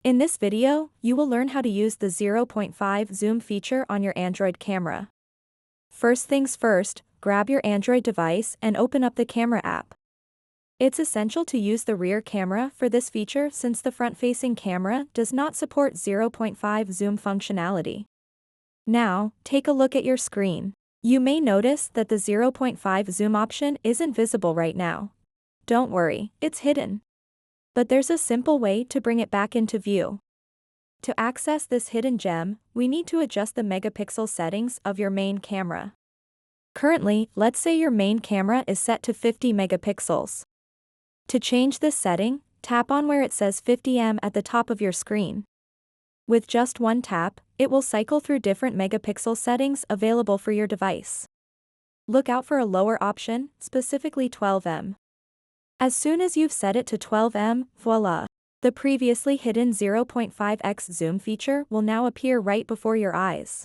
In this video, you will learn how to use the 0.5 zoom feature on your Android camera. First things first, grab your Android device and open up the camera app. It's essential to use the rear camera for this feature since the front-facing camera does not support 0.5 zoom functionality. Now, take a look at your screen. You may notice that the 0.5 zoom option isn't visible right now. Don't worry, it's hidden. But there's a simple way to bring it back into view. To access this hidden gem, we need to adjust the megapixel settings of your main camera. Currently, let's say your main camera is set to 50 megapixels. To change this setting, tap on where it says 50M at the top of your screen. With just one tap, it will cycle through different megapixel settings available for your device. Look out for a lower option, specifically 12M. As soon as you've set it to 12M, voila! The previously hidden 0.5x zoom feature will now appear right before your eyes.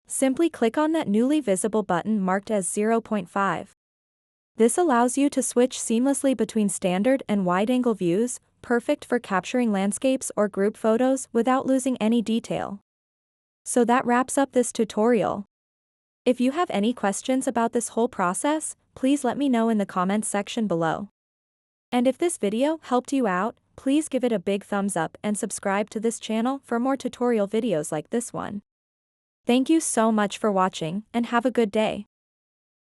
Simply click on that newly visible button marked as 0.5. This allows you to switch seamlessly between standard and wide-angle views, perfect for capturing landscapes or group photos without losing any detail. So that wraps up this tutorial. If you have any questions about this whole process, please let me know in the comments section below. And if this video helped you out, please give it a big thumbs up and subscribe to this channel for more tutorial videos like this one. Thank you so much for watching and have a good day.